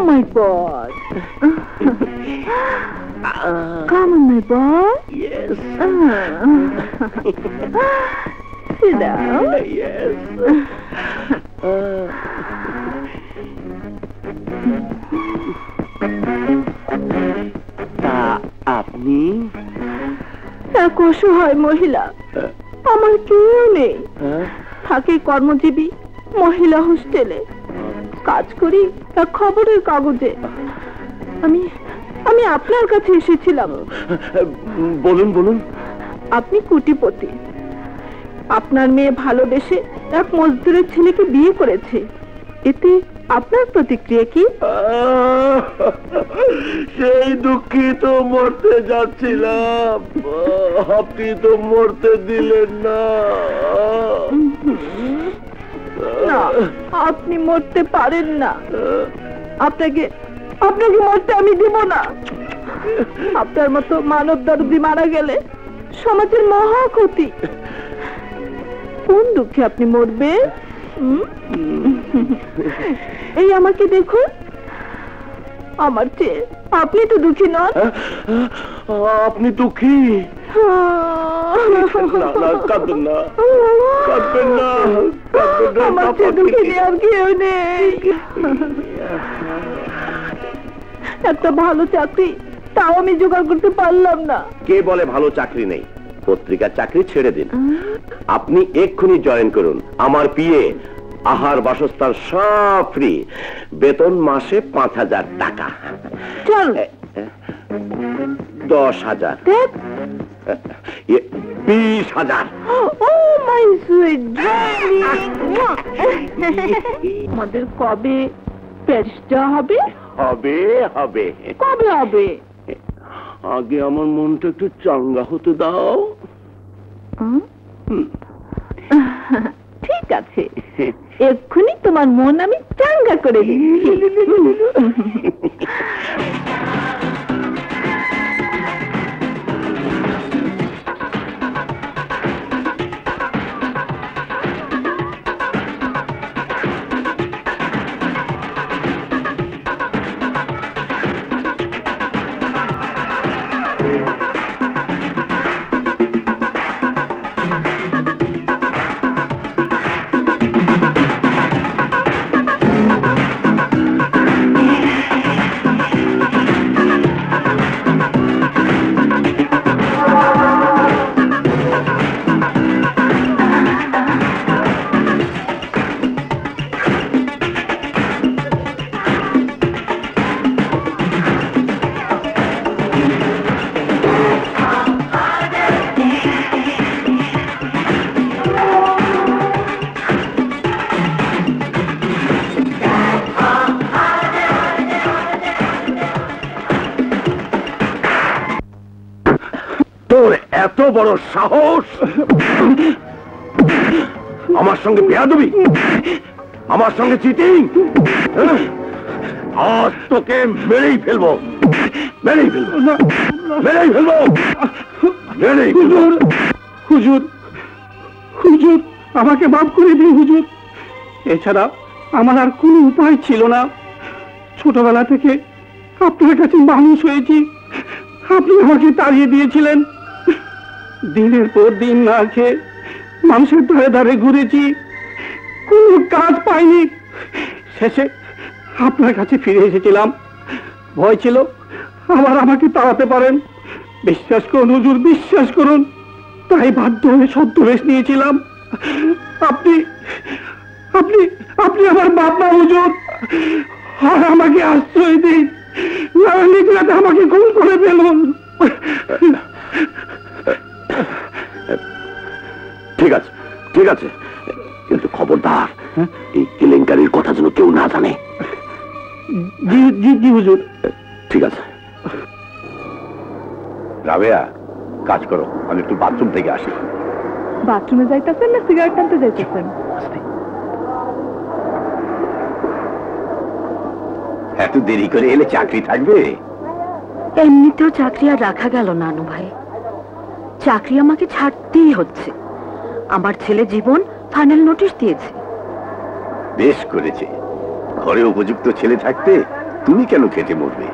my boss. Come on, my boss. Yes. Sit down. Yes. আপনি এক অসহায় মহিলা, আমার কেউ নেই, থাকি কর্মজীবী মহিলা হোস্টেলে, কাজ করি এক খবরের কাগজে। আমি আমি আপনার কাছে এসেছিলাম। বলুন বলুন। আপনি কোটিপতি, আপনার মেয়ে ভালোবেসে এক মজদুরের ছেলেকে বিয়ে করেছে, এতে আপনার প্রতিক্রিয়া কি? সেই দুঃখিত মরতে যাচ্ছিলাম, আপনি তো মরতে দিলেন না। না, আপনি মরতে পারেন না। আপনাকে আপনাকে মরতে আমি দিব না। আপনার মতো মানব দরদি মারা গেলে সমাজের মহা ক্ষতি। কোন দুঃখে আপনি মরবেন? এই আমাকে দেখুন, আমার চেয়ে আপনি তো দুঃখী নন। আপনি দুঃখী? কাঁদবেন না, কাঁদবেন না, আমার চেয়ে দুঃখী আর কেউ নেই। একটা ভালো চাকরি তাও আমি জোগাড় করতে পারলাম না। কে বলে ভালো চাকরি নেই? পত্রিকার চাকরি ছেড়ে দিন, আপনি এক্ষুনি জয়েন করুন। আমার পিএ, আহার বাসস্থান সব ফ্রি, বেতন মাসে 5,000 টাকা। চল 10,000, 20,000। ও মাই সুইট ডার্লিং, আমাদের কবে প্যারিস যাওয়া হবে? হবে হবে। কবে হবে? আগে আমার মনটা একটু চাঙ্গা হতে দাও। ঠিক আছে, এক্ষুনি তোমার মন আমি চাঙ্গা করে দিচ্ছি। এত বড় সাহস, আমার সঙ্গে বেয়াদবি, আমার সঙ্গে চিটিং! আজ তোকে মেরেই ফেলবো, মেরেই ফেলবো, মেরেই ফেলবো, মেরেই ফেলবো। হুজুর, হুজুর আমাকে মাফ করে দিন হুজুর। এছাড়া আমার আর কোনো উপায় ছিল না। ছোটবেলা থেকে আপনার কাছে মানুষ হয়েছি, আপনি আমাকে তাড়িয়ে দিয়েছিলেন। দিনের পর দিন না খেয়ে মানুষের ধারে ধারে ঘুরেছি, কোনো কাজ পাইনি। শেষে আপনার কাছে ফিরে এসেছিলাম, ভয় ছিল আবার আমাকে তাড়াতে পারেন। বিশ্বাস করুন হুজুর, বিশ্বাস করুন, তাই বাধ্য হয়ে ছদ্মবেশ নিয়েছিলাম। আপনি আপনি আপনি আমার বাপ মা হুজুর, আর আমাকে আশ্রয় দিন, নিকলাতে আমাকে খুন করে ফেলুন। ঠিক আছে, ঠিক আছে, কিন্তু খবরদার এই কেলেঙ্কারির কথা যেন কেউ না জানে। জি জি জি হুজুর। ঠিক আছে। রাবেয়া, কাজ করো, আমি একটু বাথরুম থেকে আসি। বাথরুমে যাইতেছেন না সিগারেট টানতে যাইতেছেন? এত দেরি করে এলে চাকরি থাকবে? এমনিতেও চাকরি আর রাখা গেল না আনু ভাই, চাকরি আমাকে ছাড়তেই হচ্ছে। আমার ছেলে জীবন ফাইনাল নোটিশ দিয়েছে। বেশ করেছে, ঘরে উপযুক্ত ছেলে থাকতে তুমি কেন খেটে মরবে?